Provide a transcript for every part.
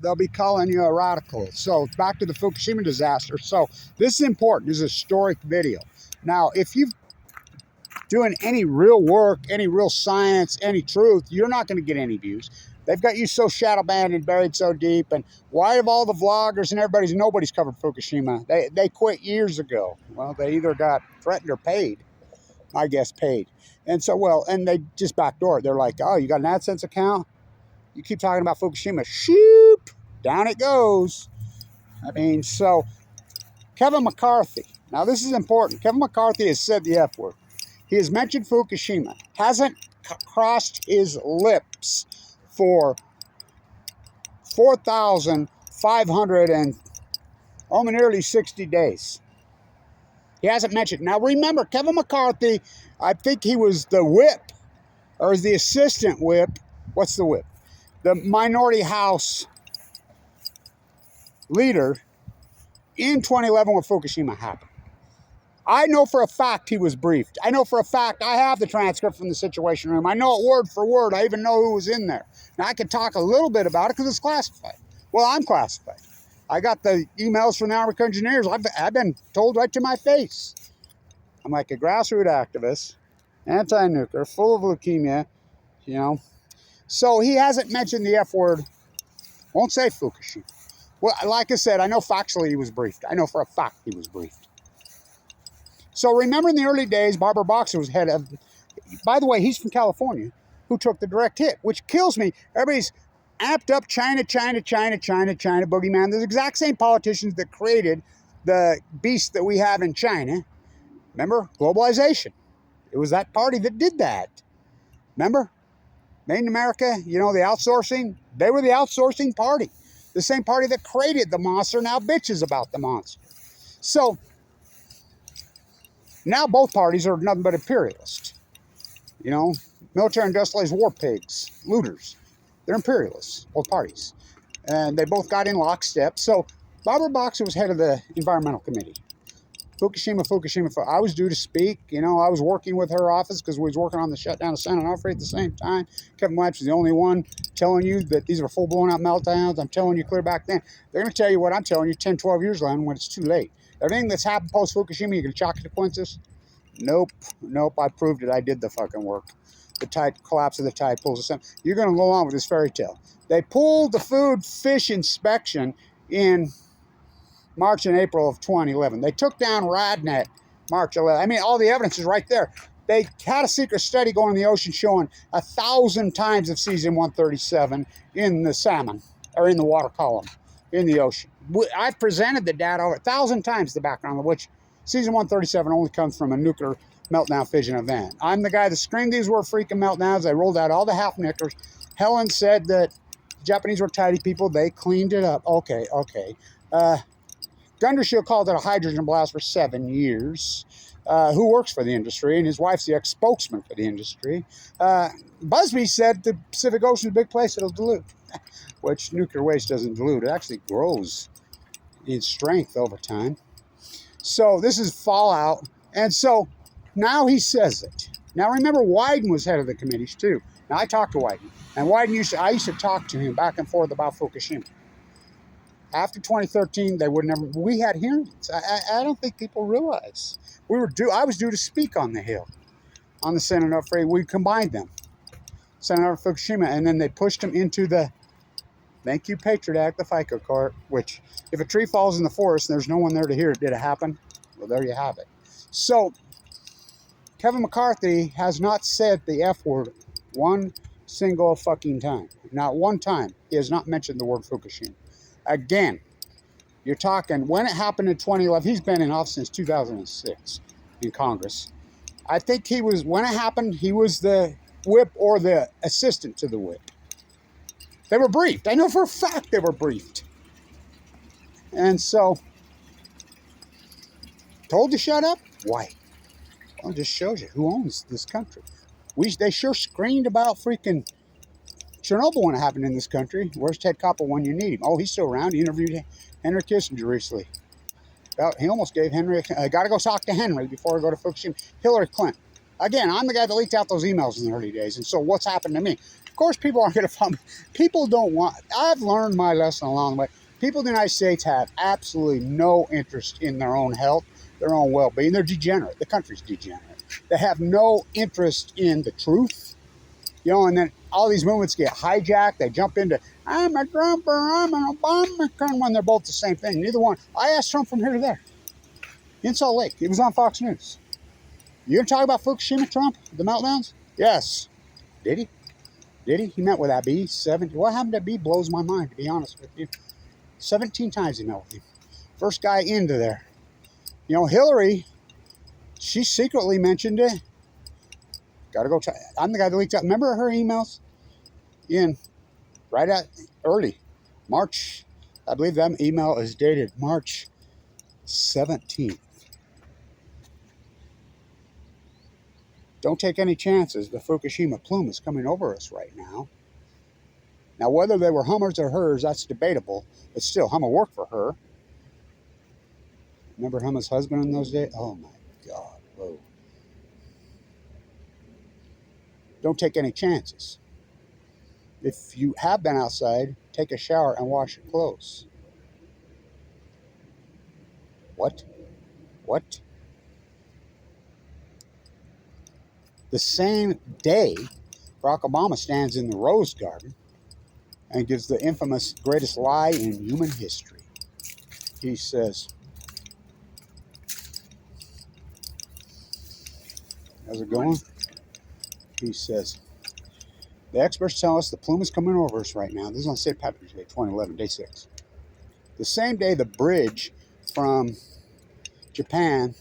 they'll be calling you a radical. So back to the Fukushima disaster. So this is important. This is a historic video. Now, if you're doing any real work, any real science, any truth, you're not going to get any views. They've got you so shadow banned and buried so deep. And why have all the vloggers and nobody's covered Fukushima? They quit years ago. Well, they either got threatened or paid. I guess paid. And so, well, and they just backdoor it. They're like, oh, you got an AdSense account? You keep talking about Fukushima. Shoop! Down it goes. I mean, so Kevin McCarthy. Now, this is important. Kevin McCarthy has said the F word. He has mentioned Fukushima. Hasn't crossed his lips for 4,500 and nearly 60 days. He hasn't mentioned. Now, remember, Kevin McCarthy, I think he was the whip, or the assistant whip. What's the whip? The minority house leader in 2011 when Fukushima happened. I know for a fact he was briefed. I know for a fact I have the transcript from the Situation Room. I know it word for word. I even know who was in there. Now, I can talk a little bit about it because it's classified. Well, I'm classified. I got the emails from the Army Corps of Engineers. I've been told right to my face. I'm like a grassroots activist, anti-nuclear, full of leukemia, you know. So he hasn't mentioned the F word. Won't say Fukushima. Well, like I said, I know factually he was briefed. I know for a fact he was briefed. So remember in the early days, Barbara Boxer was head of, by the way, he's from California, who took the direct hit, which kills me. Everybody's amped up China, boogeyman. They're the exact same politicians that created the beast that we have in China. Remember? Globalization. It was that party that did that. Remember? Made in America, you know, the outsourcing. They were the outsourcing party. The same party that created the monster now bitches about the monster. So now both parties are nothing but imperialists. You know, military industrialized war pigs, looters. They're imperialists, both parties. And they both got in lockstep. So Barbara Boxer was head of the environmental committee. Fukushima. I was due to speak. You know, I was working with her office because we was working on the shutdown of San Onofre at the same time. Kevin Lapps was the only one telling you that these were full blown out meltdowns. I'm telling you clear back then. They're going to tell you what I'm telling you 10, 12 years later when it's too late. Everything that's happened post Fukushima, you're going to chalk it to coincidence? Nope. I proved it. I did the fucking work. The tide collapse of the tide pulls us in. You're going to go on with this fairy tale. They pulled the food fish inspection in March and April of 2011. They took down Radnet March 11. I mean, all the evidence is right there. They had a secret study going in the ocean showing 1,000 times of cesium 137 in the salmon, or in the water column, in the ocean. I've presented the data over 1,000 times the background of which cesium 137 only comes from a nuclear meltdown fission event. I'm the guy that screamed these were freaking meltdowns. I rolled out all the half-nickers. Helen said that the Japanese were tidy people. They cleaned it up. Okay. Gundershield called it a hydrogen blast for 7 years. Who works for the industry, and his wife's the ex-spokesman for the industry. Busby said the Pacific Ocean is a big place, it'll dilute, which nuclear waste doesn't dilute. It actually grows in strength over time. So this is fallout, and so now he says it. Now remember, Wyden was head of the committees too. Now I talked to Wyden, and Wyden I used to talk to him back and forth about Fukushima. After 2013, we had hearings. I don't think people realize. I was due to speak on the Hill, on the San Onofre. We combined them, San Onofre, Fukushima, and then they pushed him into the, thank you, Patriot Act, the FICA court, which if a tree falls in the forest and there's no one there to hear it, did it happen? Well, there you have it. So Kevin McCarthy has not said the F word one single fucking time. Not one time. He has not mentioned the word Fukushima. Again, you're talking, when it happened in 2011, he's been in office since 2006 in Congress. I think when it happened, he was the whip or the assistant to the whip. They were briefed. I know for a fact they were briefed. And so, told to shut up? Why? Well, it just shows you who owns this country. They sure screamed about freaking Chernobyl when it happened in this country. Where's Ted Koppel when you need him? Oh, he's still around. He interviewed Henry Kissinger recently. He almost gave Henry, got to go talk to Henry before I go to Fukushima. Hillary Clinton. Again, I'm the guy that leaked out those emails in the early days. And so what's happened to me? Of course, people aren't going to follow me. People don't want, I've learned my lesson along the way. People in the United States have absolutely no interest in their own health, their own well-being. They're degenerate. The country's degenerate. They have no interest in the truth. And then all these movements get hijacked. They jump into, I'm a Trumper, I'm an Obama, when they're both the same thing. Neither one. I asked Trump from here to there in Salt Lake. It was on Fox News. You gonna talk about Fukushima, Trump? The meltdowns? Yes. Did he? Did he? He met with that bee. What happened to that bee blows my mind, to be honest with you. 17 times he met with him. First guy into there. Hillary, she secretly mentioned it. Gotta go. I'm the guy that leaked out. Remember her emails? Right at early March. I believe that email is dated March 17th. Don't take any chances. The Fukushima plume is coming over us right now. Now, whether they were Hummers or hers, that's debatable. But still, Hummer worked for her. Remember Hummer's husband in those days? Oh, my God. Whoa. Don't take any chances. If you have been outside, take a shower and wash your clothes. What? What? The same day, Barack Obama stands in the Rose Garden and gives the infamous greatest lie in human history. He says, how's it going? He says, the experts tell us the plume is coming over us right now. This is on St. Patrick's Day, 2011, day 6. The same day, the bridge from Japan,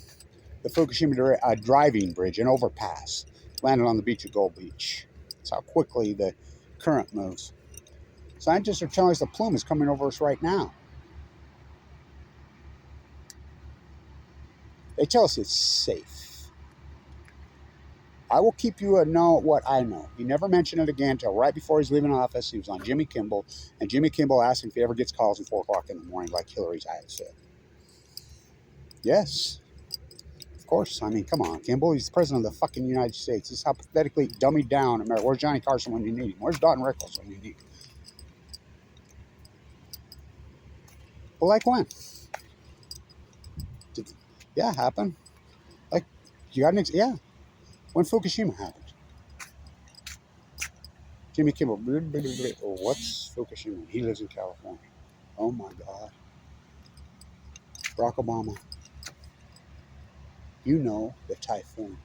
the Fukushima driving bridge, an overpass, landed on the beach of Gold Beach. That's how quickly the current moves. Scientists are telling us the plume is coming over us right now. They tell us it's safe. I will keep you know what I know. He never mentioned it again until right before he's leaving office. He was on Jimmy Kimmel, and Jimmy Kimmel asked him if he ever gets calls at 4 o'clock in the morning like Hillary's had said. Yes. Of course. I mean, come on, Kimball. He's the president of the fucking United States. This is how pathetically dummied down America. Where's Johnny Carson when you need him? Where's Dalton Rickles when you need him? Well, like when? Yeah, happened. Like, you got an yeah. When Fukushima happened. Jimmy Kimmel. What's Fukushima? He lives in California. Oh my God. Barack Obama. You know the typhoon.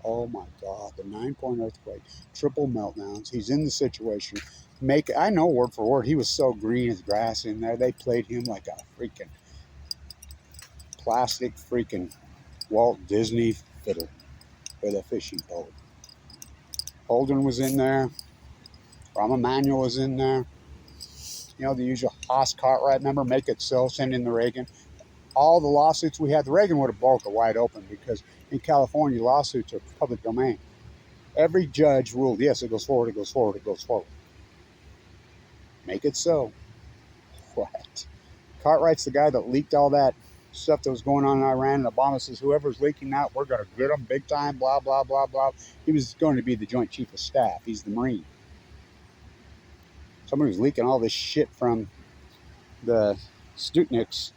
Oh my God, the 9-point earthquake, triple meltdowns. He's in the situation. I know word for word. He was so green as grass in there. They played him like a freaking plastic freaking Walt Disney fiddle with a fishing pole. Holden was in there. Rahm Emanuel was in there. The usual Haas Cartwright. Remember, make it so, send in the Reagan. All the lawsuits we had, the Reagan would have broke it wide open because in California, lawsuits are public domain. Every judge ruled, yes, it goes forward, it goes forward, it goes forward. Make it so. What? Cartwright's the guy that leaked all that stuff that was going on in Iran, and Obama says, whoever's leaking that, we're going to get them big time, blah, blah, blah, blah. He was going to be the Joint Chief of Staff. He's the Marine. Somebody was leaking all this shit from the Sputniks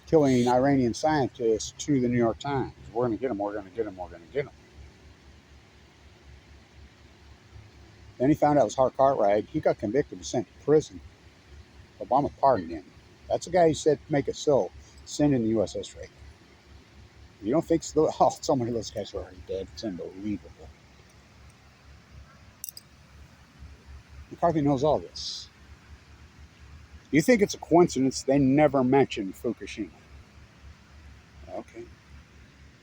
killing Iranian scientists to the New York Times. We're going to get them, we're going to get them, we're going to get them. Then he found out it was Hart Cartwright. He got convicted and sent to prison. Obama pardoned him. That's the guy who said, make it so. Send in the USS Reagan. You don't think so? Oh, so many of those guys are already dead. It's unbelievable. McCarthy knows all this. You think it's a coincidence they never mentioned Fukushima? Okay.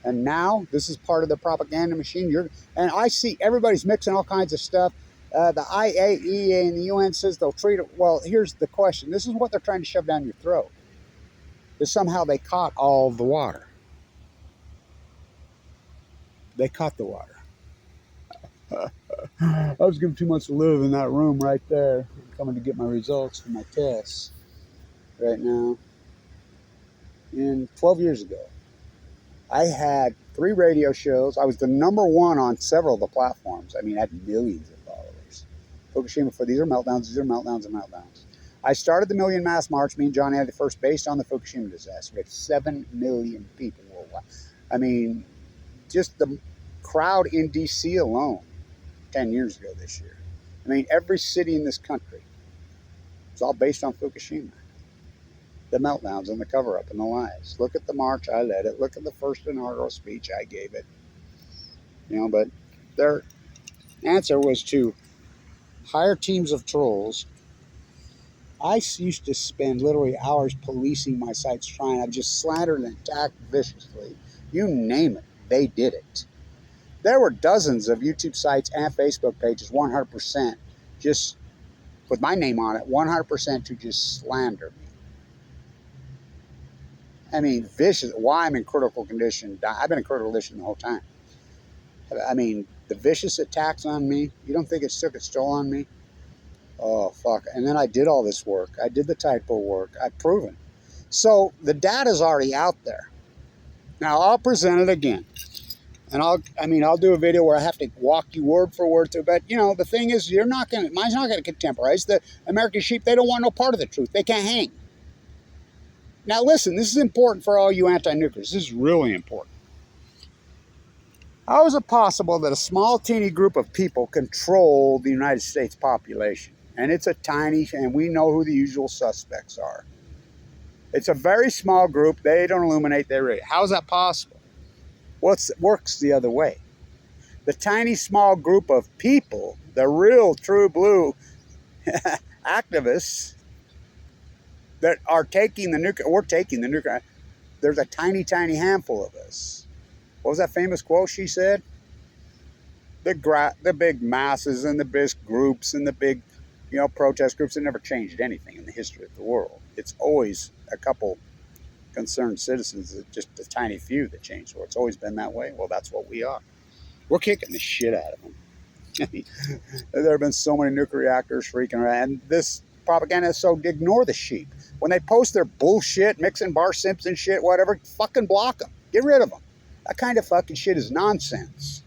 And now this is part of the propaganda machine. And I see everybody's mixing all kinds of stuff. The IAEA and the UN says they'll treat it. Well, here's the question. This is what they're trying to shove down your throat. Is somehow they caught all the water. They caught the water. I was given 2 months to live in that room right there. I'm coming to get my results for my tests right now. And 12 years ago, I had 3 radio shows. I was the #1 on several of the platforms. I mean, I had millions of Fukushima, for these are meltdowns, and meltdowns. I started the Million Mass March, me and Johnny had the first, based on the Fukushima disaster. We had 7 million people worldwide. I mean, just the crowd in D.C. alone 10 years ago this year. I mean, every city in this country. It's all based on Fukushima. The meltdowns and the cover-up and the lies. Look at the march I led it. Look at the first inaugural speech I gave it. You know, but their answer was to hire teams of trolls. I used to spend literally hours policing my sites trying. I've just slandered and attacked viciously. You name it, they did it. There were dozens of YouTube sites and Facebook pages, 100%, just with my name on it, 100% to just slander me. I mean, vicious. Why I'm in critical condition. I've been in critical condition the whole time. I mean, the vicious attacks on me, you don't think it took its toll on me? Oh, fuck. And then I did all this work. I did the typo work. I've proven. So the data's already out there. Now, I'll present it again. And I'll do a video where I have to walk you word for word through. But, you know, the thing is, mine's not going to contemporize. The American sheep, they don't want no part of the truth. They can't hang. Now, listen, this is important for all you anti-nuclears. This is really important. How is it possible that a small, teeny group of people control the United States population? And it's a tiny, and we know who the usual suspects are. It's a very small group. They don't illuminate their rate. How is that possible? Well, it works the other way. The tiny, small group of people, the real, true blue activists that are taking the nuclear, we're taking the nuclear. There's a tiny, tiny handful of us. What was that famous quote she said? The big masses and the big groups and the big, you know, protest groups have never changed anything in the history of the world. It's always a couple concerned citizens, just a tiny few that change. So it's always been that way. Well, that's what we are. We're kicking the shit out of them. I mean, there have been so many nuclear reactors freaking around. And this propaganda is so, ignore the sheep. When they post their bullshit, mixing Bar Simpson shit, whatever, fucking block them. Get rid of them. That kind of fucking shit is nonsense.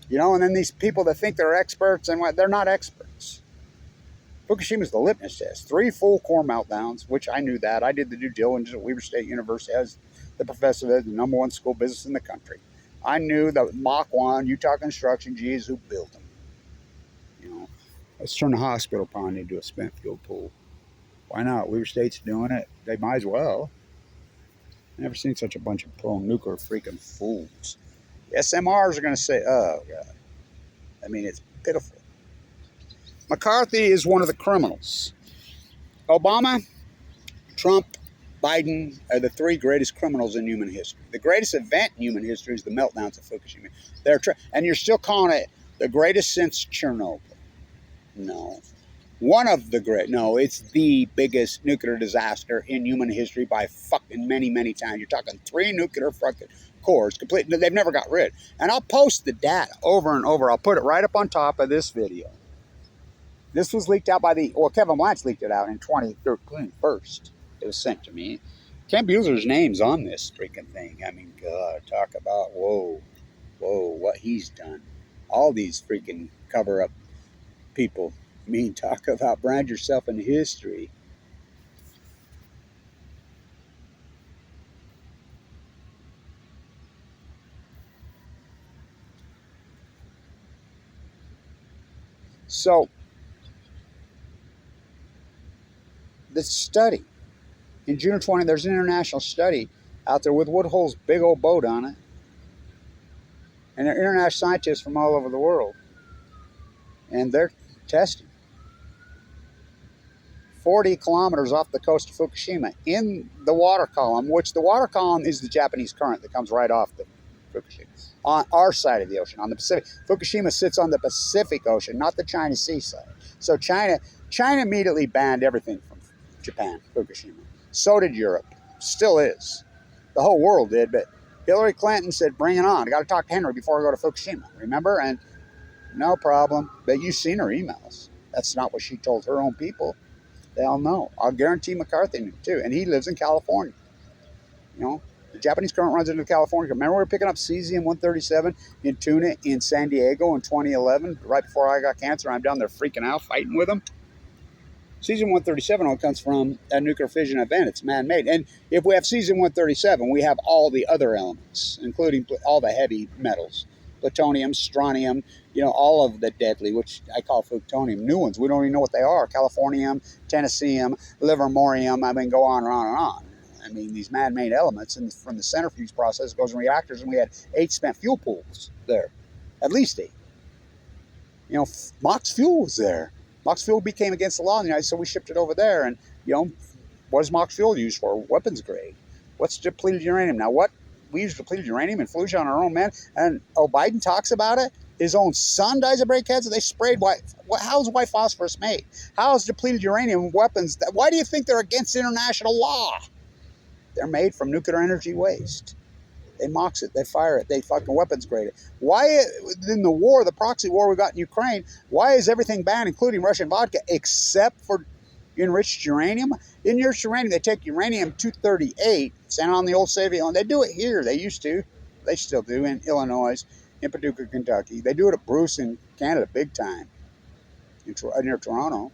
You know, and then these people that think they're experts, and they're not experts. Fukushima's the litmus test. 3 full core meltdowns, which I knew that. I did the due diligence at Weber State University as the professor of the #1 school business in the country. I knew that Mach 1, Utah Construction, GEs who built them. You know, let's turn the hospital pond into a spent fuel pool. Why not? Weber State's doing it. They might as well. Never seen such a bunch of pro-nuclear freaking fools. The SMRs are going to say, oh, God. I mean, it's pitiful. McCarthy is one of the criminals. Obama, Trump, Biden are the 3 greatest criminals in human history. The greatest event in human history is the meltdowns of Fukushima. And you're still calling it the greatest since Chernobyl. No. One of the great, no, it's the biggest nuclear disaster in human history by fucking many, many times. You're talking 3 nuclear fucking cores, complete. They've never got rid. And I'll post the data over and over. I'll put it right up on top of this video. This was leaked out by Kevin Blanch leaked it out in 2013 first. It was sent to me. Ken Bueller's name's on this freaking thing. I mean, God, talk about, whoa, what he's done. All these freaking cover-up people. I mean, talk about brand yourself in history. So, the study, in June of 20, there's an international study out there with Woodhull's big old boat on it. And they're international scientists from all over the world. And they're testing 40 kilometers off the coast of Fukushima in the water column, which the water column is the Japanese current that comes right off the Fukushima. On our side of the ocean, on the Pacific. Fukushima sits on the Pacific Ocean, not the China Sea side. So China immediately banned everything from Japan, Fukushima. So did Europe. Still is. The whole world did, but Hillary Clinton said, bring it on. I got to talk to Henry before I go to Fukushima. Remember? And no problem. But you've seen her emails. That's not what she told her own people. They all know. I'll guarantee McCarthy knew too. And he lives in California. You know? The Japanese current runs into California. Remember we were picking up cesium-137 in tuna in San Diego in 2011, right before I got cancer. I'm down there freaking out, fighting with them. Cesium-137 only comes from a nuclear fission event. It's man-made. And if we have cesium-137, we have all the other elements, including all the heavy metals. Plutonium, strontium, all of the deadly, which I call plutonium. New ones, we don't even know what they are. Californium, tennessium, livermorium, go on and on and on. These man-made elements, and from the centrifuge process, it goes in reactors, and we had 8 spent fuel pools there. At least 8. Mox fuel was there. Mox fuel became against the law in the United States, so we shipped it over there. And, what is Mox fuel used for? Weapons grade. What's depleted uranium? Now, we use depleted uranium and fluid on our own, man. And, Biden talks about it. His own son dies of breast cancer. They sprayed white. How's white phosphorus made? How is depleted uranium weapons? Why do you think they're against international law? They're made from nuclear energy waste. They mox it, they fire it, they fucking weapons grade it. Why, in the war, the proxy war we got in Ukraine, why is everything banned, including Russian vodka, except for enriched uranium? Enriched uranium, they take uranium-238, send it on the old Soviet Union. They do it here, they used to. They still do in Illinois, in Paducah, Kentucky. They do it at Bruce in Canada big time, near Toronto.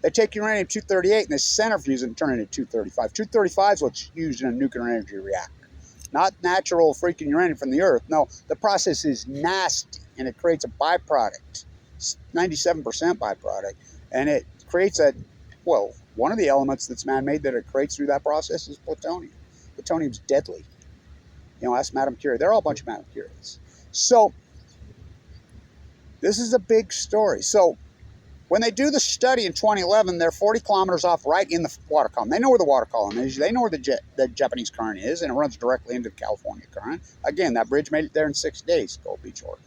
They take uranium-238 and they centrifuge it and turn it into 235. 235 is what's used in a nuclear energy reactor. Not natural freaking uranium from the earth. No, the process is nasty and it creates a byproduct, 97% byproduct. And it creates one of the elements that's man-made that it creates through that process is plutonium. Plutonium's deadly. Ask Madame Curie. They're all a bunch of Madame Curies. So, this is a big story. So, when they do the study in 2011, they're 40 kilometers off, right in the water column. They know where the water column is. They know where the Japanese current is, and it runs directly into the California current. Again, that bridge made it there in 6 days, Gold Beach, Oregon.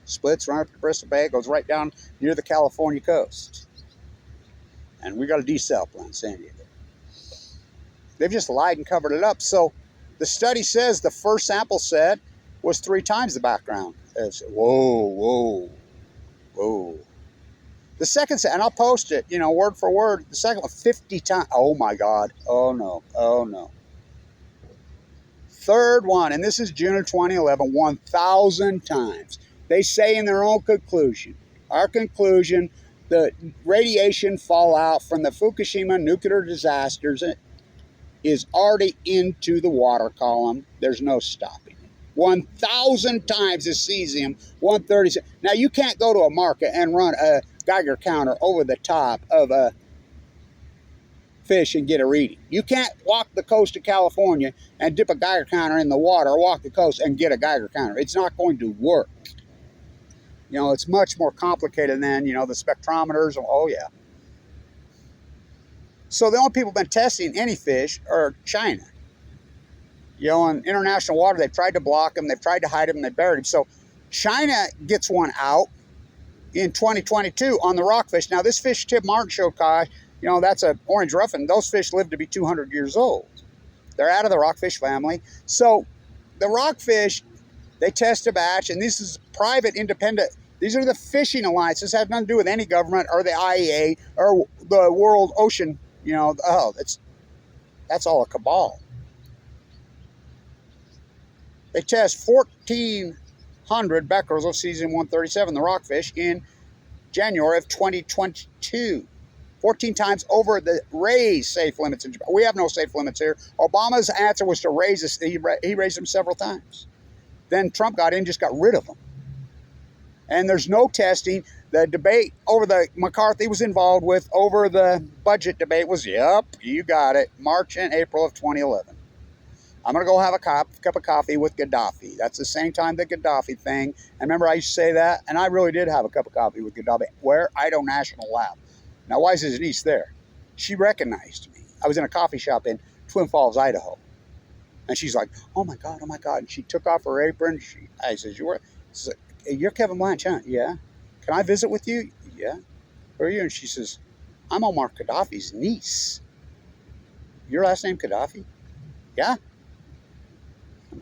Splits, run up to Bristol Bay, goes right down near the California coast. And we got a decel plant, San Diego. They've just lied and covered it up. So the study says the first sample set was 3 times the background. It's, whoa. The second set, and I'll post it, word for word. The second one, 50 times. Oh, my God. Oh, no. Third one, and this is June of 2011, 1,000 times. They say in their own conclusion, our conclusion, the radiation fallout from the Fukushima nuclear disasters is already into the water column. There's no stopping it. 1,000 times the cesium-137. Now, you can't go to a market and run a Geiger counter over the top of a fish and get a reading. You can't walk the coast of California and dip a Geiger counter in the water or walk the coast and get a Geiger counter. It's not going to work. It's much more complicated than, the spectrometers. Oh, yeah. So the only people who've been testing any fish are China. In international water, they've tried to block them, they've tried to hide them, and they buried them. So China gets one out in 2022 on the rockfish. Now, this fish Tim Martin showed, Kai, that's an orange ruffin. Those fish live to be 200 years old. They're out of the rockfish family. So the rockfish, they test a batch, and this is private, independent. These are the fishing alliances. This has nothing to do with any government or the IEA or the World Ocean. That's all a cabal. They test 1,400 becquerels of cesium-137, the rockfish, in January of 2022. 14 times over the raised safe limits in Japan. We have no safe limits here. Obama's answer was to raise this. He raised them several times. Then Trump got in, just got rid of them. And there's no testing. The debate over the McCarthy was involved with over the budget debate was, yep, you got it, March and April of 2011. I'm going to go have a cup of coffee with Gaddafi. That's the same time the Gaddafi thing. And remember, I used to say that, and I really did have a cup of coffee with Gaddafi. Where? Idaho National Lab. Now, why is his niece there? She recognized me. I was in a coffee shop in Twin Falls, Idaho. And she's like, oh, my God. And she took off her apron. I said, you're Kevin Blanch, huh? Yeah. Can I visit with you? Yeah. Who are you? And she says, I'm Omar Gaddafi's niece. Your last name Gaddafi? Yeah.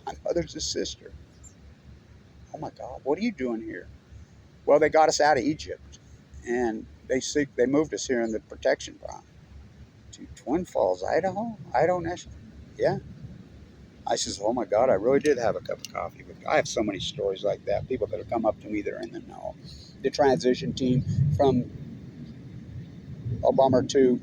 My mother's a sister. Oh, my God. What are you doing here? Well, they got us out of Egypt. And they moved us here in the protection pond to Twin Falls, Idaho. Idaho National. Yeah. I says, oh my God, I really did have a cup of coffee. But I have so many stories like that. People that have come up to me that are in the know. The transition team from Obama to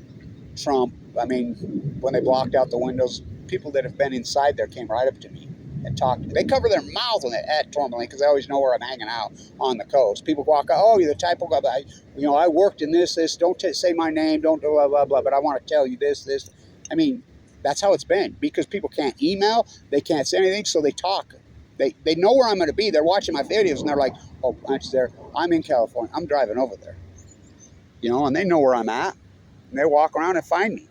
Trump. I mean, when they blocked out the windows, people that have been inside there came right up to me and talked. They cover their mouth when they at Tourmaline because they always know where I'm hanging out on the coast. People walk out, oh, you're the type of guy, I worked in this. Don't say my name, don't do blah, blah, blah, but I want to tell you this. I mean, that's how it's been because people can't email, they can't say anything, so they talk. They know where I'm going to be. They're watching my videos and they're like, oh, Blanche's there. I'm in California. I'm driving over there. And they know where I'm at. And they walk around and find me.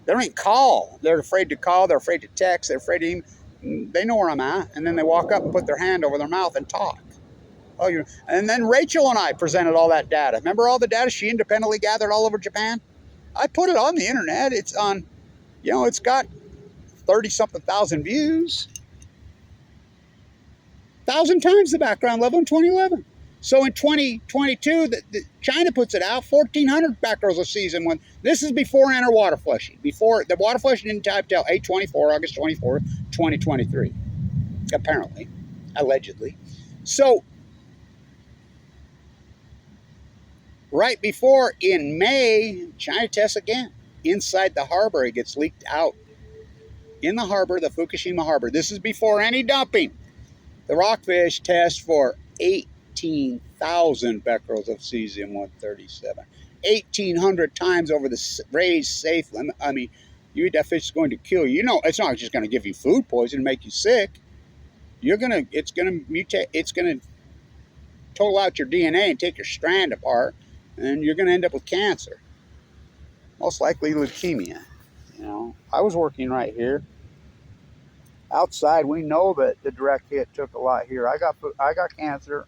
They ain't call. They're afraid to call. They're afraid to text. They're afraid to even, they know where I'm at. And then they walk up and put their hand over their mouth and talk. And then Rachel and I presented all that data. Remember all the data she independently gathered all over Japan? I put it on the internet. It's on, it's got 30-something thousand views. 1,000 times the background level in 2011. So in 2022, China puts it out, 1,400 becquerels a season. When this is before enter water flushing. Before the water flushing didn't type till August 24, 2023. Apparently, allegedly. So right before in May, China tests again. Inside the harbor, it gets leaked out. In the harbor, the Fukushima harbor. This is before any dumping. The rockfish test for 18,000 becquerels of cesium-137. 1,800 times over the raised safe limit. I mean, you eat that fish, it's going to kill you. It's not just going to give you food poison and make you sick. It's going to mutate. It's going to total out your DNA and take your strand apart, and you're going to end up with cancer. Most likely leukemia. I was working right here. Outside, we know that the direct hit took a lot here. I got cancer.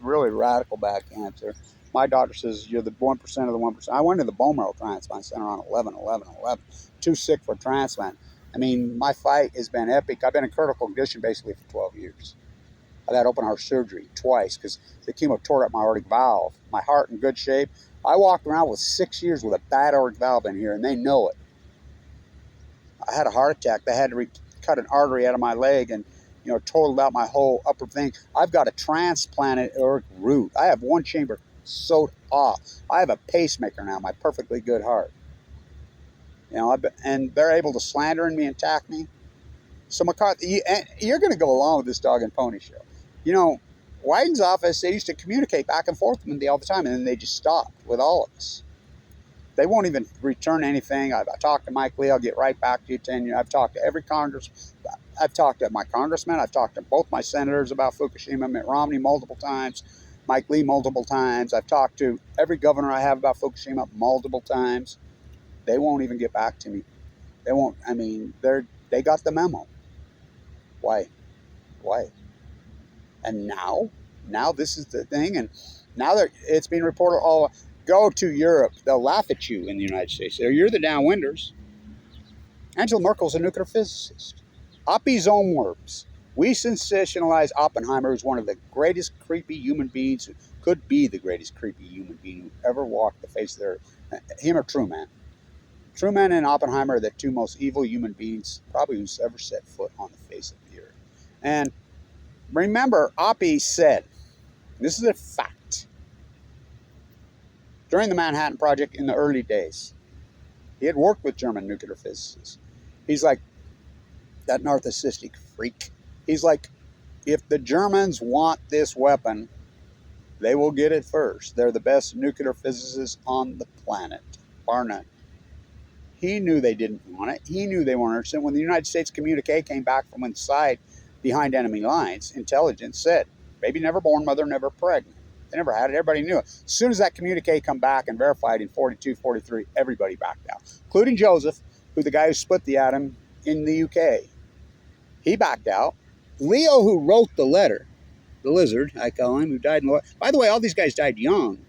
Really radical bad cancer. My doctor says you're the 1% of the 1%. I went to the bone marrow transplant center on 11/11/11. Too sick for transplant. I mean, my fight has been epic. I've been in critical condition basically for 12 years. I've had open heart surgery twice because the chemo tore up my aortic valve. My heart in good shape. I walked around with 6 years with a bad aortic valve in here, and they know it. I had a heart attack. They had to cut an artery out of my leg and totaled out my whole upper thing. I've got a transplanted aortic root. I have one chamber sewed off. I have a pacemaker now, my perfectly good heart. And they're able to slander me and attack me. So McCarthy, you're going to go along with this dog and pony show. Wyden's office, they used to communicate back and forth with me all the time, and then they just stopped with all of us. They won't even return anything. I've talked to Mike Lee. I'll get right back to you. 10 years. I've talked to every I've talked to my congressman. I've talked to both my senators about Fukushima. Mitt Romney multiple times. Mike Lee multiple times. I've talked to every governor I have about Fukushima multiple times. They won't even get back to me. They won't. I mean, they got the memo. Why? And now this is the thing. And now it's being reported all. Go to Europe. They'll laugh at you in the United States. You're the downwinders. Angela Merkel's a nuclear physicist. Oppie's own words. We sensationalize Oppenheimer as one of the greatest creepy human beings who could be the greatest creepy human being who ever walked the face of the earth. Him or Truman. Truman and Oppenheimer are the two most evil human beings probably who's ever set foot on the face of the earth. And remember, Oppie said, this is a fact, during the Manhattan Project in the early days, he had worked with German nuclear physicists. He's like, that narcissistic freak. He's like, if the Germans want this weapon, they will get it first. They're the best nuclear physicists on the planet, bar none. He knew they didn't want it. He knew they weren't interested. When the United States communique came back from inside behind enemy lines, intelligence said, baby never born, mother never pregnant. They never had it. Everybody knew it. As soon as that communique come back and verified in 42, 43, everybody backed out, including Joseph, who the guy who split the atom in the UK. He backed out. Leo, who wrote the letter, the lizard, I call him, who died in the... By the way, all these guys died young.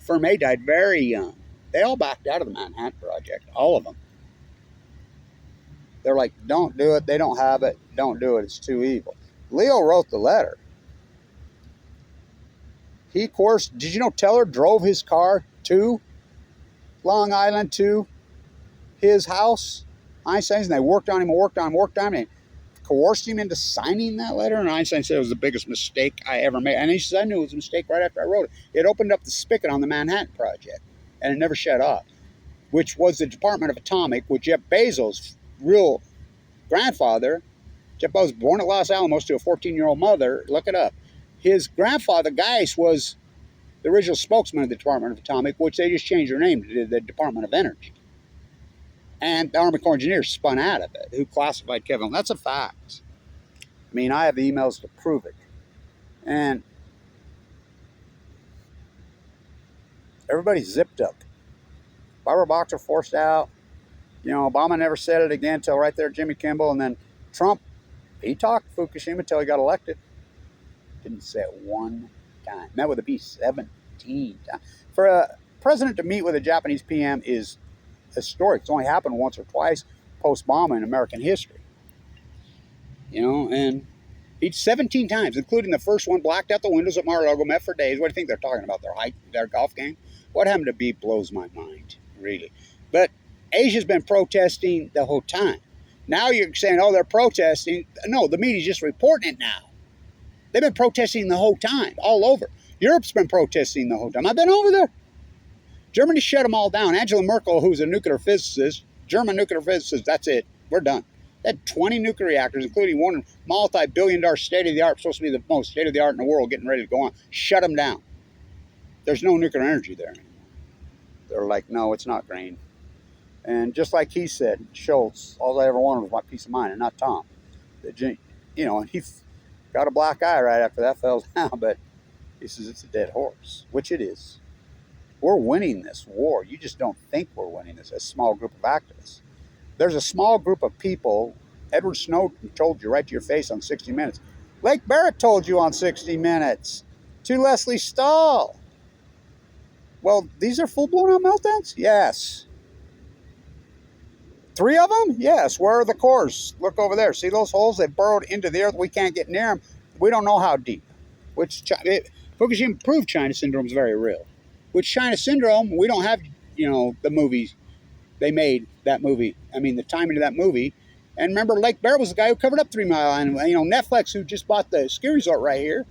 Fermi died very young. They all backed out of the Manhattan Project, all of them. They're like, don't do it. They don't have it. Don't do it. It's too evil. Leo wrote the letter. He, of course, did you know Teller drove his car to Long Island to his house Einstein's, and they worked on him and worked on him, and they coerced him into signing that letter. And Einstein said it was the biggest mistake I ever made. And he said, I knew it was a mistake right after I wrote it. It opened up the spigot on the Manhattan Project, and it never shut off, which was the Department of Atomic, with Jeff Bezos' real grandfather. Jeff Bezos was born at Los Alamos to a 14-year-old mother. Look it up. His grandfather, Geiss, was the original spokesman of the Department of Atomic, which they just changed their name to the Department of Energy. And the Army Corps engineers spun out of it, who classified Kevin. That's a fact. I mean, I have the emails to prove it. And everybody's zipped up. Barbara Boxer forced out. You know, Obama never said it again until right there, Jimmy Kimmel. And then Trump, he talked Fukushima until he got elected. Didn't say it one time. Met with a B 17 times. For a president to meet with a Japanese PM is historic. It's only happened once or twice post-Obama in American history. You know, and each 17 times, including the first one, blacked out the windows at Mar-a-Lago, met for days. What do you think they're talking about? Their golf game? What happened to be blows my mind, really. But Asia's been protesting the whole time. Now you're saying, oh, they're protesting. No, the media's just reporting it now. They've been protesting the whole time, all over. Europe's been protesting the whole time. I've been over there. Germany shut them all down. Angela Merkel, who's a nuclear physicist, German nuclear physicist, that's it. We're done. They had 20 nuclear reactors, including one multi-billion-dollar state-of-the-art, supposed to be the most state-of-the-art in the world, getting ready to go on. Shut them down. There's no nuclear energy there anymore. They're like, no, it's not green. And just like he said, Schultz, all I ever wanted was my peace of mind, and not Tom. You know, and he got a black eye right after that fell down, but he says it's a dead horse, which it is. We're winning this war. You just don't think we're winning this, a small group of activists. There's a small group of people. Edward Snowden told you right to your face on 60 Minutes. Lake Barrett told you on 60 Minutes. To Leslie Stahl. Well, these are full-blown meltdowns? Yes. 3 of them? Yes. Where are the cores? Look over there. See those holes? They burrowed into the earth. We can't get near them. We don't know how deep. Fukushima proved China syndrome is very real. With China syndrome, we don't have, you know, the movies. They made that movie. I mean, the timing of that movie. And remember, Lake Barrett was the guy who covered up 3 Mile Island. You know, Netflix, who just bought the ski resort right here.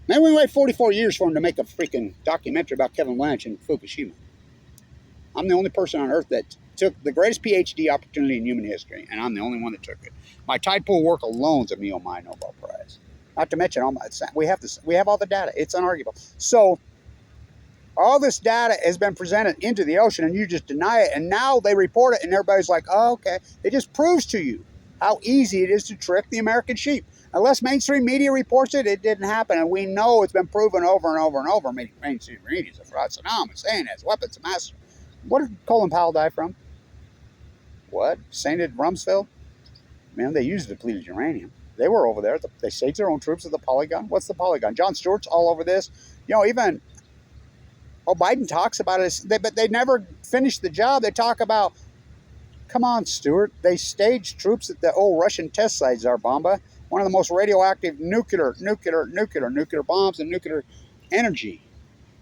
Maybe we wait 44 years for him to make a freaking documentary about Kevin Blanch and Fukushima. I'm the only person on earth that took the greatest PhD opportunity in human history, and I'm the only one that took it. My tide pool work alone's a me on my Nobel Prize. Not to mention, we have all the data. It's unarguable. So all this data has been presented into the ocean, and you just deny it. And now they report it, and everybody's like, oh, okay. It just proves to you how easy it is to trick the American sheep. Unless mainstream media reports it, it didn't happen. And we know it's been proven over and over and over. Mainstream media is a fraud. Saddam Hussein has weapons of mass. What did Colin Powell die from? What? Sainted Rumsfeld? Man, they used depleted uranium. They were over there. They staged their own troops at the Polygon. What's the Polygon? Jon Stewart's all over this. You know, even Biden talks about it, but they never finish the job. They talk about, come on, Stewart. They staged troops at the old Russian test sites, Zarbamba. One of the most radioactive nuclear bombs and nuclear energy.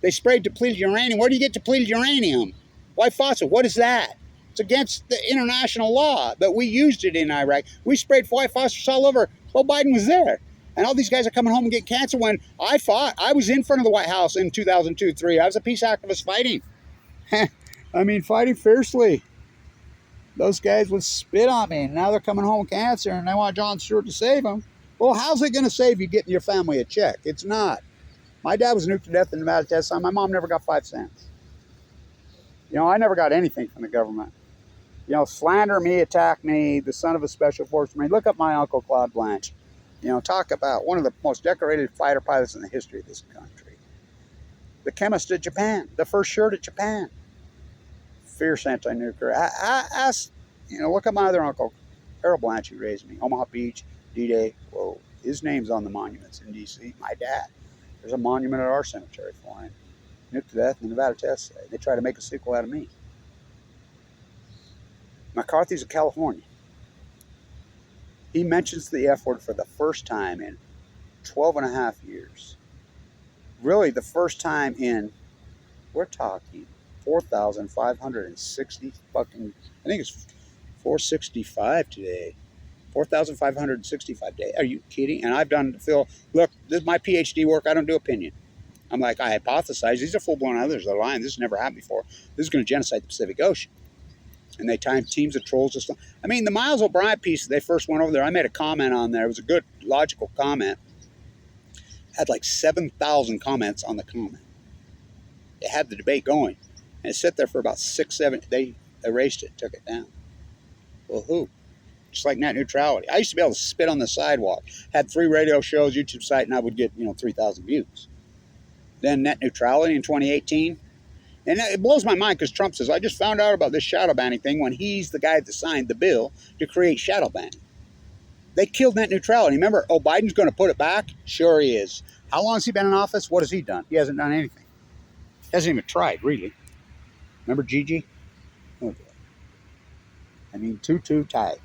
They sprayed depleted uranium. Where do you get depleted uranium? White phosphate. What is that? It's against the international law, but we used it in Iraq. We sprayed white phosphorus all over. Well, Biden was there. And all these guys are coming home and getting cancer when I fought. I was in front of the White House in 2002-3. I was a peace activist fighting. I mean, fighting fiercely. Those guys would spit on me, and now they're coming home with cancer, and they want Jon Stewart to save them. Well, how's it going to save you getting your family a check? It's not. My dad was nuked to death in Nevada test site. My mom never got 5 cents. You know, I never got anything from the government. You know, slander me, attack me, the son of a special forces marine. Look up my uncle, Claude Blanche. You know, talk about one of the most decorated fighter pilots in the history of this country. The chemist of Japan, the first shirt of Japan. Fierce anti-nuclear. I asked, you know, look at my other uncle, Harold Blanche, who raised me. Omaha Beach, D-Day. Whoa, his name's on the monuments in D.C. My dad. There's a monument at our cemetery for him. Nuked to death in the Nevada test site. They try to make a sequel out of me. McCarthy's of California. He mentions the F word for the first time in 12 and a half years. Really, the first time in, we're talking 4,560 fucking, I think it's 465 today. 4,565 days. Are you kidding? And I've done, Phil, look, this is my PhD work. I don't do opinion. I'm like, I hypothesize. These are full-blown others. They're lying. This has never happened before. This is going to genocide the Pacific Ocean. And they timed teams of trolls and stuff. I mean, the Miles O'Brien piece, they first went over there. I made a comment on there. It was a good, logical comment. It had like 7,000 comments on the comment. It had the debate going. And it sat there for about 6, 7. They erased it, took it down. Well, who? Just like net neutrality. I used to be able to spit on the sidewalk. Had 3 radio shows, YouTube site, and I would get, 3,000 views. Then net neutrality in 2018. And it blows my mind because Trump says, I just found out about this shadow banning thing when he's the guy that signed the bill to create shadow banning. They killed net neutrality. Remember, Biden's going to put it back? Sure he is. How long has he been in office? What has he done? He hasn't done anything. He hasn't even tried, really. Remember Gigi? Oh, I mean, 2-2 tie.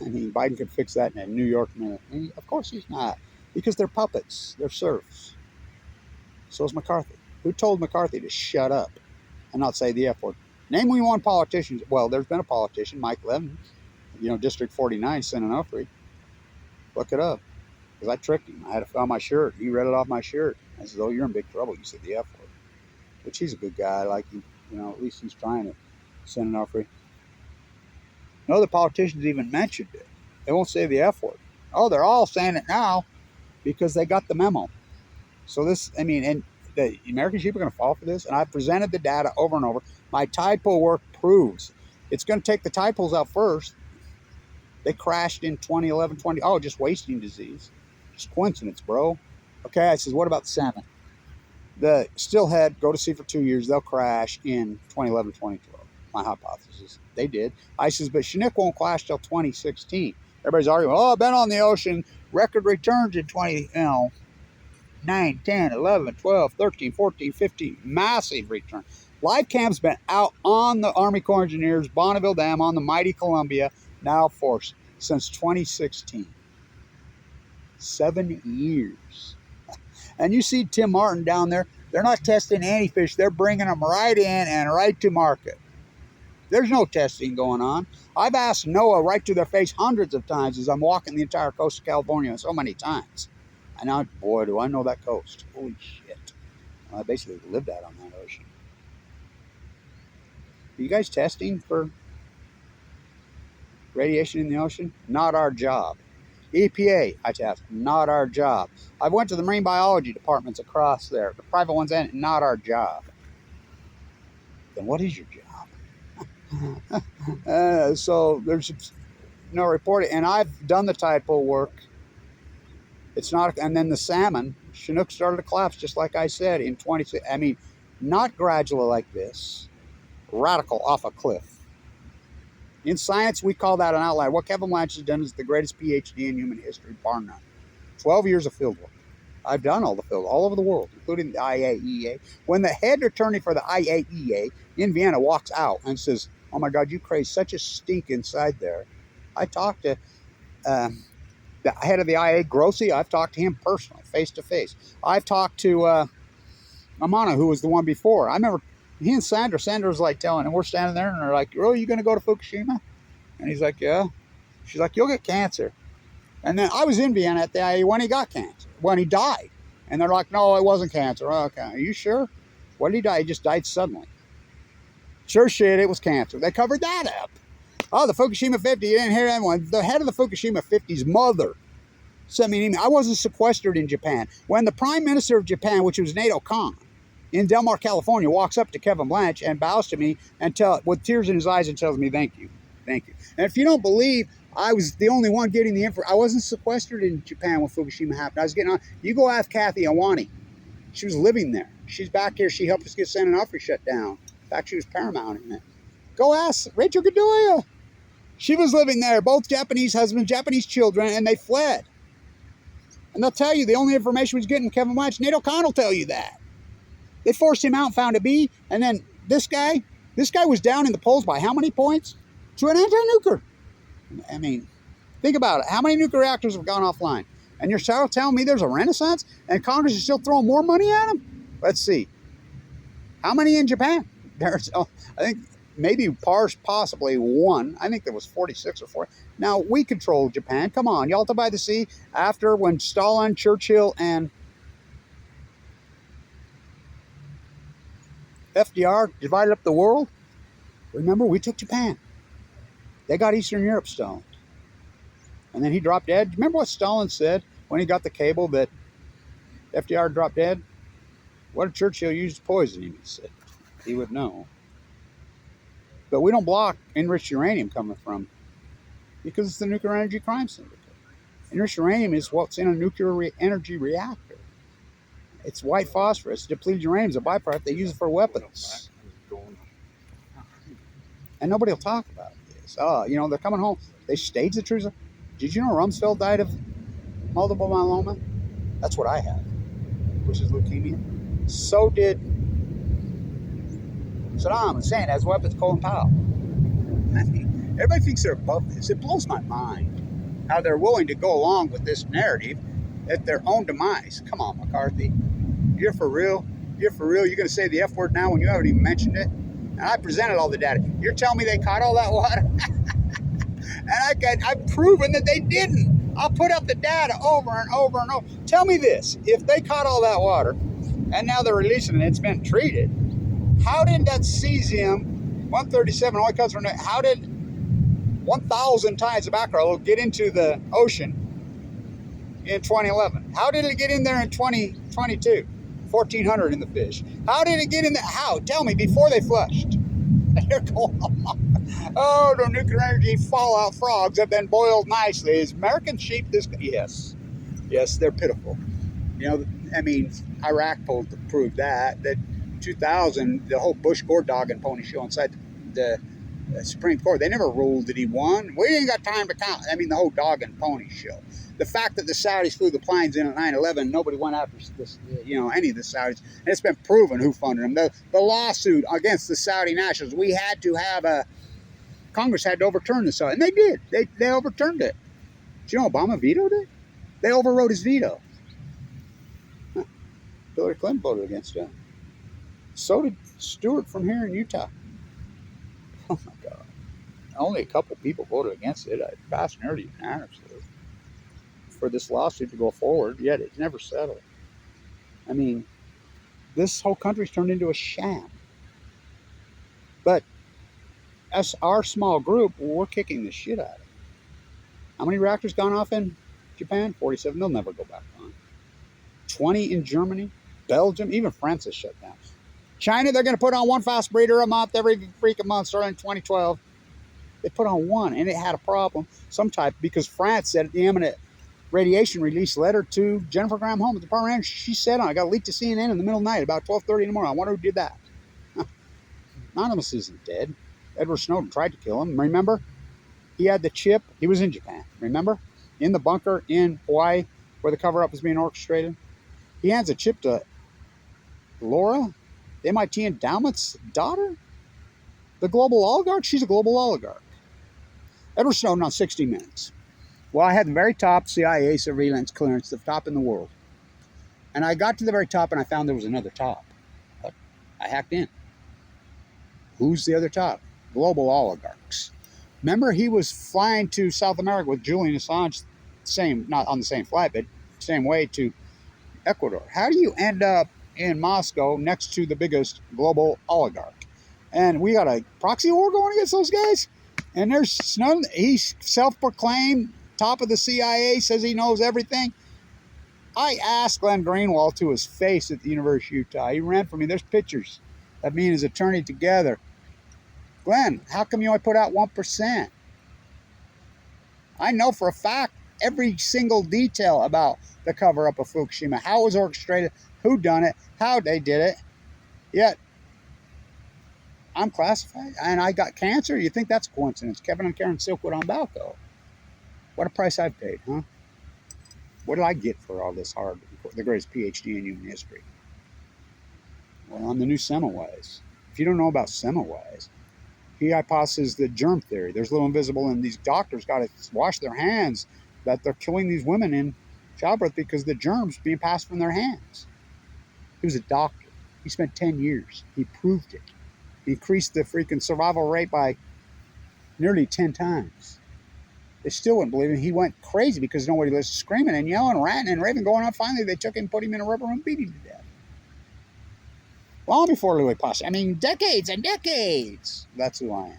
I mean, Biden could fix that in a New York minute. And of course he's not. Because they're puppets. They're serfs. So is McCarthy. Who told McCarthy to shut up and not say the F word? Name me one politician. Well, there's been a politician, Mike Levin, District 49, San Onofre. Look it up. Because I tricked him. I had it on my shirt. He read it off my shirt. I said, oh, you're in big trouble. You said the F word. Which he's a good guy. I like him. At least he's trying it. San Onofre. No other politicians even mentioned it. They won't say the F word. Oh, they're all saying it now because they got the memo. So this, and the American sheep are going to fall for this. And I've presented the data over and over. My tide pool work proves it's going to take the tide pools out first. They crashed in 2011, just wasting disease. Just coincidence, bro. Okay, I says, what about the salmon? The stillhead, go to sea for 2 years. They'll crash in 2011, 2012. My hypothesis. They did. I says, but Chinook won't crash till 2016. Everybody's arguing, I've been on the ocean. Record returns in 9, 10, 11, 12, 13, 14, 15. Massive return. Live cam's been out on the Army Corps of Engineers, Bonneville Dam, on the mighty Columbia, now forced since 2016. 7 years. And you see Tim Martin down there. They're not testing any fish. They're bringing them right in and right to market. There's no testing going on. I've asked NOAA right to their face hundreds of times as I'm walking the entire coast of California so many times. And now, boy, do I know that coast. Holy shit. I basically lived out on that ocean. Are you guys testing for radiation in the ocean? Not our job. EPA, I test. Not our job. I went to the marine biology departments across there. The private ones, and not our job. Then what is your job? So there's no reporting. And I've done the tide pool work. It's not, and then the salmon, Chinook started to collapse, just like I said, in 20, not gradually like this, radical off a cliff. In science, we call that an outlier. What Kevin Blanch has done is the greatest PhD in human history, bar none. 12 years of field work. I've done all the field, all over the world, including the IAEA. When the head attorney for the IAEA in Vienna walks out and says, oh my God, you create such a stink inside there. I talked to the head of the IA, Grossi. I've talked to him personally, face to face. I've talked to Amana, who was the one before. I remember he and Sandra was like telling, and we're standing there and they're like, oh, you going to go to Fukushima? And he's like, yeah. She's like, you'll get cancer. And then I was in Vienna at the IA when he got cancer, when he died. And they're like, no, it wasn't cancer. Oh, okay, are you sure? When did he die? He just died suddenly. Sure shit, it was cancer. They covered that up. Oh, the Fukushima 50, you didn't hear that one. The head of the Fukushima 50's mother sent me an email. I wasn't sequestered in Japan. When the Prime Minister of Japan, which was Nato Khan, in Del Mar, California, walks up to Kevin Blanch and bows to me and with tears in his eyes and tells me, thank you, thank you. And if you don't believe I was the only one getting the info, I wasn't sequestered in Japan when Fukushima happened. I was getting on. You go ask Kathy Awani. She was living there. She's back here. She helped us get San Onofre shut down. In fact, she was paramount in it. Go ask Rachel Godoya. She was living there, both Japanese husbands, Japanese children, and they fled. And they'll tell you the only information was getting Kevin Blanch. Nato Khan will tell you that. They forced him out and found a B. And then this guy was down in the polls by how many points? To an anti-nuker. Think about it. How many nuclear reactors have gone offline? And you're telling me there's a renaissance? And Congress is still throwing more money at them? Let's see. How many in Japan? There's, I think, maybe possibly one. I think there was 46 or 40. Now, we control Japan. Come on, Yalta by the Sea, after when Stalin, Churchill, and FDR divided up the world. Remember, we took Japan. They got Eastern Europe stoned. And then he dropped dead. Remember what Stalin said when he got the cable that FDR dropped dead? What did Churchill use to poison him? He said he would know. But we don't block enriched uranium coming from, because it's the nuclear energy crime syndicate. Enriched uranium is what's in a nuclear energy reactor. It's white phosphorus. Depleted uranium is a byproduct. They use it for weapons. And nobody will talk about this. You know, they're coming home. They staged the truth. Did you know Rumsfeld died of multiple myeloma? That's what I have, which is leukemia. So did Saddam Hussein has weapons, Colin Powell. I mean, everybody thinks they're above this. It blows my mind how they're willing to go along with this narrative at their own demise. Come on, McCarthy. You're for real? You're for real? You're going to say the F word now when you haven't even mentioned it? And I presented all the data. You're telling me they caught all that water? And I've proven that they didn't. I'll put up the data over and over and over. Tell me this. If they caught all that water, and now they're releasing it, it's been treated, how did that cesium-137 only comes from, how did 1,000 tons of mackerel get into the ocean in 2011? How did it get in there in 2022? 1,400 in the fish. How did it get in there? How? Tell me, before they flushed. They're going on. Oh, the nuclear energy fallout frogs have been boiled nicely. Is American sheep this? Yes. Yes, they're pitiful. You know, I mean, Iraq poll proved that 2000, the whole Bush Gore dog and pony show inside the Supreme Court, they never ruled that he won. We ain't got time to count. I mean, the whole dog and pony show. The fact that the Saudis flew the planes in at 9/11, nobody went after this, you know, any of the Saudis. And it's been proven who funded them. The lawsuit against the Saudi nationals, we had to have Congress had to overturn the Saudi, and they did. They overturned it. Did you know Obama vetoed it? They overrode his veto. Huh. Hillary Clinton voted against it. So did Stewart from here in Utah. Oh my God. Only a couple people voted against it. It passed nearly unanimously for this lawsuit to go forward, yet it's never settled. I mean, this whole country's turned into a sham. But as our small group, we're kicking the shit out of it. How many reactors gone off in Japan? 47. They'll never go back on. 20 in Germany, Belgium, even France is shut down. China, they're going to put on one fast breeder a month every freaking month starting in 2012. They put on one, and it had a problem, some type, because France said the imminent radiation release letter to Jennifer Graham-Holmes at the Department of Energy. She said, I got leaked to CNN in the middle of the night about 12:30 in the morning. I wonder who did that. Anonymous isn't dead. Edward Snowden tried to kill him. Remember? He had the chip. He was in Japan. Remember? In the bunker in Hawaii where the cover-up was being orchestrated. He hands a chip to Laura, the MIT endowment's daughter? The global oligarch? She's a global oligarch. Edward Snowden on 60 Minutes. Well, I had the very top CIA surveillance clearance, the top in the world. And I got to the very top and I found there was another top. But I hacked in. Who's the other top? Global oligarchs. Remember, he was flying to South America with Julian Assange, not on the same flight, but same way to Ecuador. How do you end up in Moscow next to the biggest global oligarch? And we got a proxy war going against those guys? And there's Snowden. He's self-proclaimed top of the CIA, says he knows everything. I asked Glenn Greenwald to his face at the University of Utah. He ran for me. There's pictures of me and his attorney together. Glenn, how come you only put out 1%? I know for a fact every single detail about the cover-up of Fukushima, how it was orchestrated, who done it, how they did it. Yet, I'm classified, and I got cancer. You think that's a coincidence? Kevin and Karen Silkwood on Balco. What a price I've paid, huh? What did I get for all this hard, the greatest PhD in human history? Well, on the new Semmelweis. If you don't know about Semmelweis, he hypothesizes the germ theory. There's little invisible, and these doctors got to wash their hands, that they're killing these women in childbirth because the germs being passed from their hands. He was a doctor. He spent 10 years. He proved it. increased the freaking survival rate by nearly 10 times. They still wouldn't believe him. He went crazy because nobody was screaming and yelling, ranting and raving going on. Finally, they took him and put him in a rubber room, beat him to death. Long before Louis Pasteur. I mean, decades and decades. That's who I am.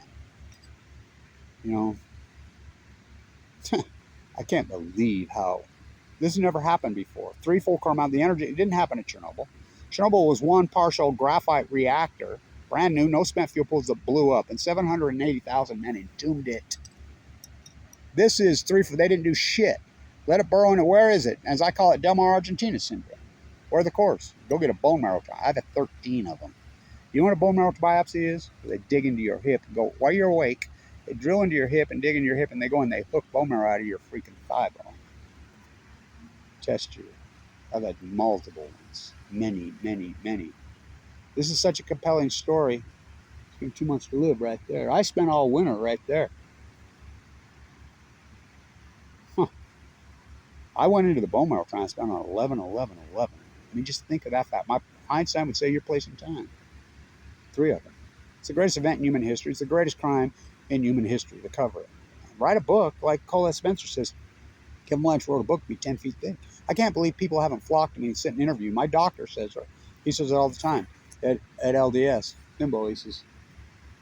You know, I can't believe how this has never happened before. 3 full car amount of the energy. It didn't happen at Chernobyl. Chernobyl was one partial graphite reactor, brand new, no spent fuel pools that blew up, and 780,000 men entombed it. This is 3. They didn't do shit. Let it burrow into, where is it? As I call it, Del Mar, Argentina syndrome. Where are the cores? Go get a bone marrow trial. I have 13 of them. You know what a bone marrow biopsy is? They dig into your hip and go, while you're awake, they drill into your hip and dig into your hip, and they go and they hook bone marrow out of your freaking thigh bone. Test you. I've had multiple ones. Many, many, many. This is such a compelling story. It's been 2 months to live right there. I spent all winter right there. I went into the bone marrow transplant on 11/11/11. I mean, just think of that fact. Einstein would say you're placing time. 3 of them. It's the greatest event in human history. It's the greatest crime in human history to cover it. Write a book, like Colette Spencer says. Kevin Blanche wrote a book, be 10 feet thick. I can't believe people haven't flocked to me and sit and interview. My doctor says, he says it all the time at LDS. Bimbo, he says,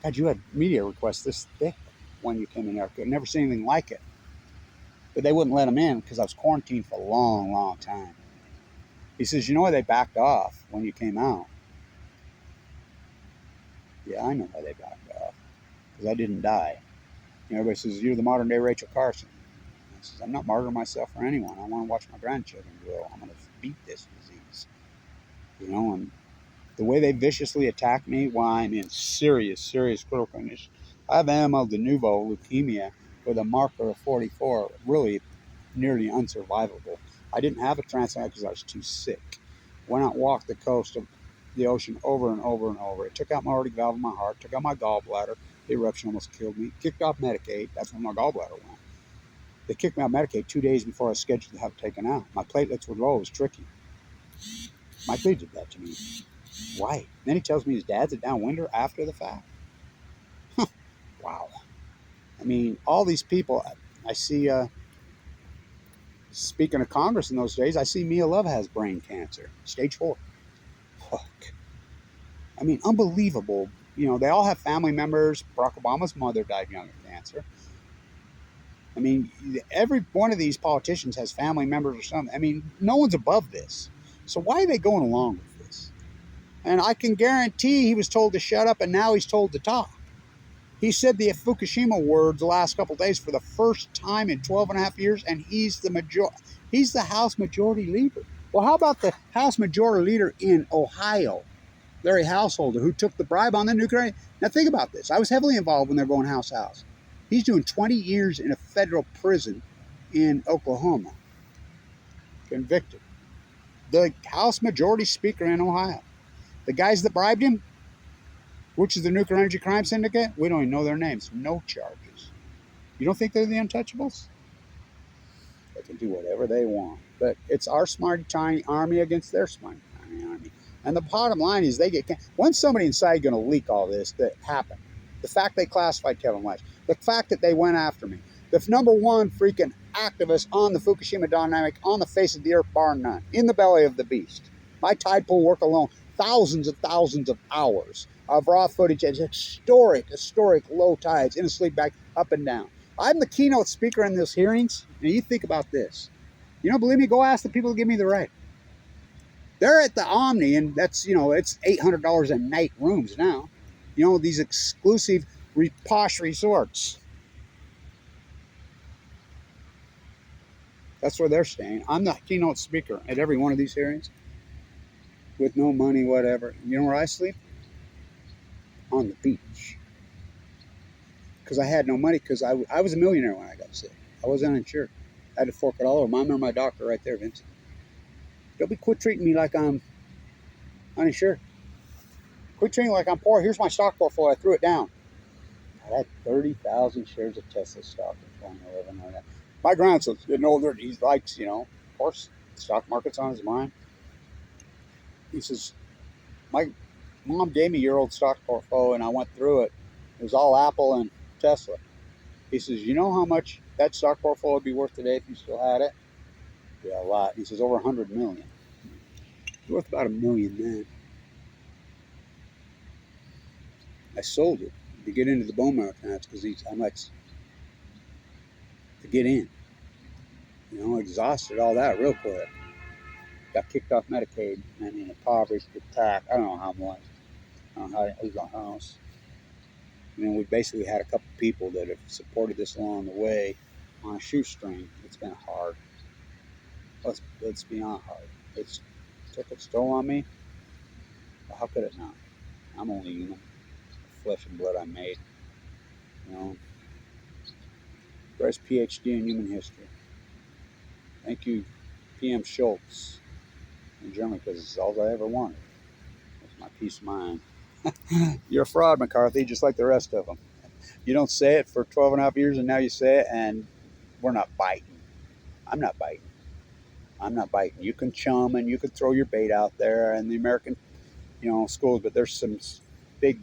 God, you had media requests this thick when you came in here. I've never seen anything like it. But they wouldn't let him in because I was quarantined for a long, long time. He says, you know why they backed off when you came out? Yeah, I know why they backed off. Because I didn't die. You know, everybody says, you're the modern day Rachel Carson. I says, I'm not martyring myself for anyone. I want to watch my grandchildren grow. I'm going to beat this disease. You know, and the way they viciously attack me while I'm in serious, serious critical condition. I have AML de novo leukemia with a marker of 44, really nearly unsurvivable. I didn't have a transplant because I was too sick. Went out and walked the coast of the ocean over and over and over. It took out my aortic valve in my heart, took out my gallbladder. The eruption almost killed me. Kicked off Medicaid. That's when my gallbladder went. They kicked me out of Medicaid 2 days before I was scheduled to have it taken out. My platelets were low. It was tricky. Mike Lee did that to me. Why? Then he tells me his dad's a downwinder after the fact. Huh. Wow. I mean, all these people, I see, speaking of Congress in those days, I see Mia Love has brain cancer, stage 4. Fuck. I mean, unbelievable. You know, they all have family members. Barack Obama's mother died young of cancer. I mean, every one of these politicians has family members or something. I mean, no one's above this. So why are they going along with this? And I can guarantee he was told to shut up, and now he's told to talk. He said the Fukushima words the last couple of days for the first time in 12 and a half years, and he's the House Majority Leader. Well, how about the House Majority Leader in Ohio, Larry Householder, who took the bribe on the nuclear? Now think about this. I was heavily involved when they're going house to house. He's doing 20 years in a federal prison in Oklahoma, convicted. The House Majority Speaker in Ohio. The guys that bribed him, which is the Nuclear Energy Crime Syndicate, we don't even know their names. No charges. You don't think they're the untouchables? They can do whatever they want. But it's our smarty tiny army against their smarty tiny army. And the bottom line is when's somebody inside going to leak all this that happened? The fact they classified Kevin Blanch. The fact that they went after me. The number one freaking activist on the Fukushima dynamic on the face of the earth, bar none. In the belly of the beast. My tide pool work alone. Thousands of hours of raw footage at historic low tides in a sleep bag, up and down. I'm the keynote speaker in those hearings, and you think about this. You don't believe me? Go ask the people who give me the right. They're at the Omni, and that's, you know, it's $800 a night rooms now. You know, these exclusive posh resorts. That's where they're staying. I'm the keynote speaker at every one of these hearings with no money, whatever. You know where I sleep? On the beach. Because I had no money, because I was a millionaire when I got sick. I was uninsured. I had to fork it all over. Mom and my doctor right there, Vincent. Don't quit treating me like I'm uninsured. Quit treating me like I'm poor. Here's my stock portfolio. I threw it down. I had 30,000 shares of Tesla stock in 2011. My grandson's getting older. He likes, you know, of course, the stock market's on his mind. He says, Mom gave me your old stock portfolio, and I went through it. It was all Apple and Tesla. He says, you know how much that stock portfolio would be worth today if you still had it? Yeah, a lot. He says, over 100 million. It's worth about $1 million then. I sold it to get into the bone marrow plants because I'm like, to get in. Exhausted all that real quick. Got kicked off Medicaid. I mean, impoverished, attacked. I don't know how much. I don't know how it was a house. We basically had a couple people that have supported this along the way on a shoestring. It's been hard. Let's be honest, hard. It's took its toll on me. But how could it not? I'm only human. Flesh and blood I made. Greatest PhD in human history. Thank you, PM Schultz in Germany, because it's all I ever wanted. It's my peace of mind. You're a fraud, McCarthy, just like the rest of them. You don't say it for 12 and a half years, and now you say it, and we're not biting. I'm not biting. I'm not biting. You can chum and you can throw your bait out there in the American, schools, but there's some big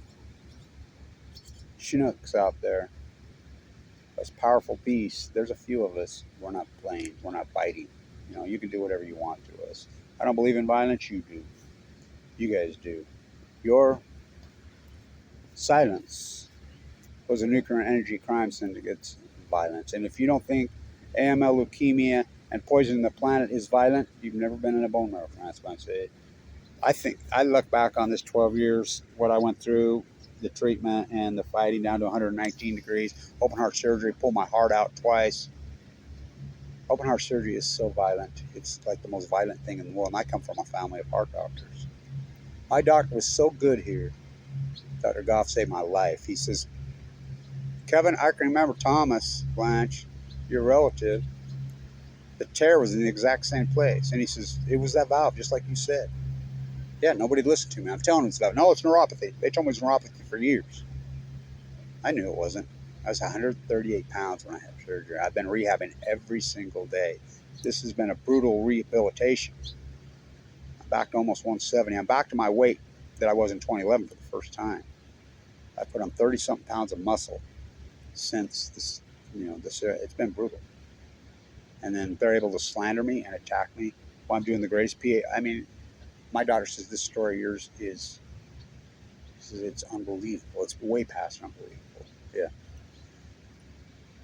Chinooks out there. Those powerful beasts. There's a few of us. We're not playing. We're not biting. You can do whatever you want to us. I don't believe in violence. You do. You guys do. Your silence was a nuclear energy crime syndicate's violence. And if you don't think AML, leukemia, and poisoning the planet is violent, you've never been in a bone marrow transplant. I think I look back on this 12 years, what I went through, the treatment and the fighting down to 119 degrees, open heart surgery, pulled my heart out twice. Open heart surgery is so violent. It's like the most violent thing in the world. And I come from a family of heart doctors. My doctor was so good here. Dr. Goff saved my life. He says, Kevin, I can remember Thomas Blanche, your relative. The tear was in the exact same place. And he says, it was that valve, just like you said. Yeah, nobody listened to me. I'm telling them it's valve. No, it's neuropathy. They told me it was neuropathy for years. I knew it wasn't. I was 138 pounds when I had surgery. I've been rehabbing every single day. This has been a brutal rehabilitation. I'm back to almost 170. I'm back to my weight that I was in 2011 for the first time. I put on 30-something pounds of muscle since this, it's been brutal. And then they're able to slander me and attack me while I'm doing the greatest PA. I mean, my daughter says this story of yours it's unbelievable. It's way past unbelievable. Yeah.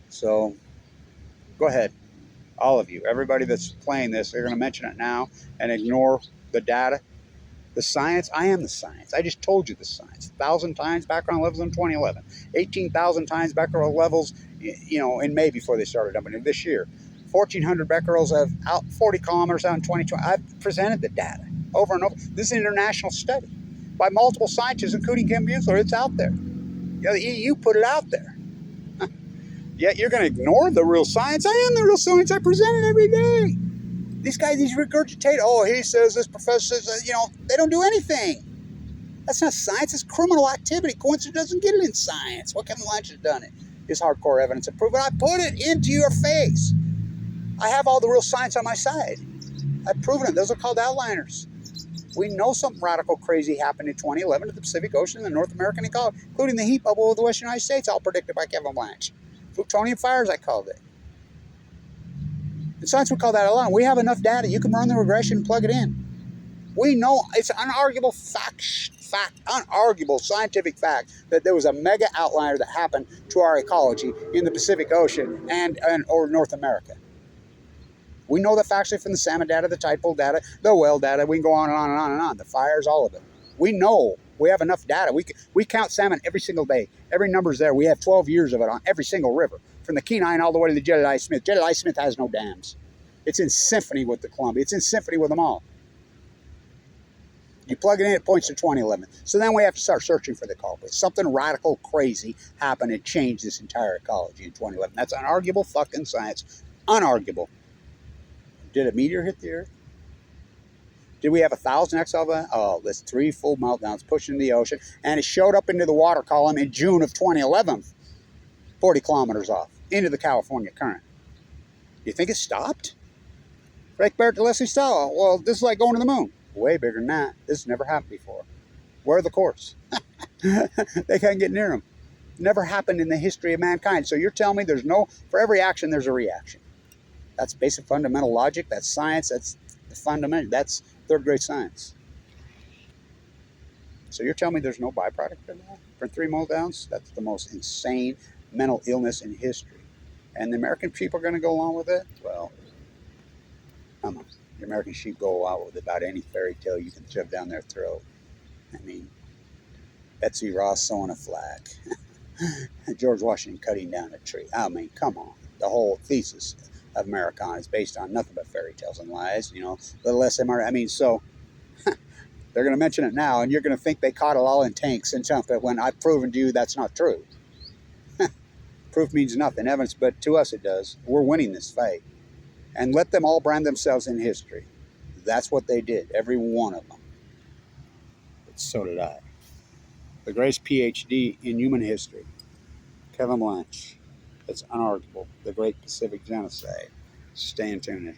So go ahead. All of you, everybody that's playing this, they're going to mention it now and ignore the data. The science, I am the science. I just told you the science. 1,000 times background levels in 2011. 18,000 times background levels, in May before they started dumping it this year. 1,400 becquerels of out 40 kilometers out in 2020. I've presented the data over and over. This is an international study by multiple scientists, including Kim Buechler. It's out there. The EU put it out there. Yet you're going to ignore the real science. I am the real science. I present it every day. These guys, these regurgitate. Oh, he says, this professor says, they don't do anything. That's not science. It's criminal activity. Coincidence doesn't get it in science. What Kevin Blanche has done it. Is hardcore evidence to prove it. I put it into your face. I have all the real science on my side. I've proven it. Those are called outliners. We know something radical crazy happened in 2011 to the Pacific Ocean and the North American ecology, including the heat bubble of the Western United States, all predicted by Kevin Blanche. Plutonian fires, I called it. In science, we call that a line. We have enough data. You can run the regression and plug it in. We know it's an unarguable unarguable scientific fact that there was a mega outliner that happened to our ecology in the Pacific Ocean or North America. We know that factually from the salmon data, the tide pool data, the whale data. We can go on and on and on and on. The fires, all of it. We know we have enough data. We count salmon every single day. Every number's there. We have 12 years of it on every single river, from the Kenai all the way to the Jedediah Smith. Jedediah Smith has no dams. It's in symphony with the Columbia. It's in symphony with them all. You plug it in, it points to 2011. So then we have to start searching for the culprit. Something radical, crazy happened and changed this entire ecology in 2011. That's unarguable fucking science. Unarguable. Did a meteor hit the Earth? Did we have 1,000 exahash? Oh, that's 3 full meltdowns pushed into the ocean. And it showed up into the water column in June of 2011, 40 kilometers off, into the California current. You think it stopped? Frank Barrett to Leslie Stahl. Well, this is like going to the moon. Way bigger than that. This has never happened before. Where are the courts? They can't get near them. Never happened in the history of mankind. So you're telling me there's no, for every action, there's a reaction. That's basic fundamental logic. That's science. That's the fundamental. That's third grade science. So you're telling me there's no byproduct of that? For 3 meltdowns? That's the most insane mental illness in history. And the American people are going to go along with it? Well, come on. The American sheep go along with about any fairy tale you can shove down their throat. I mean, Betsy Ross sewing a flag. George Washington cutting down a tree. I mean, come on. The whole thesis of Americana is based on nothing but fairy tales and lies. You know, little SMR. I mean, so they're going to mention it now, and you're going to think they caught it all in tanks and something when I've proven to you that's not true. Proof means nothing, evidence, but to us it does. We're winning this fight. And let them all brand themselves in history. That's what they did, every one of them. But so did I. The greatest PhD in human history, Kevin Lynch. It's unarguable. The Great Pacific Genocide. Stay in tune.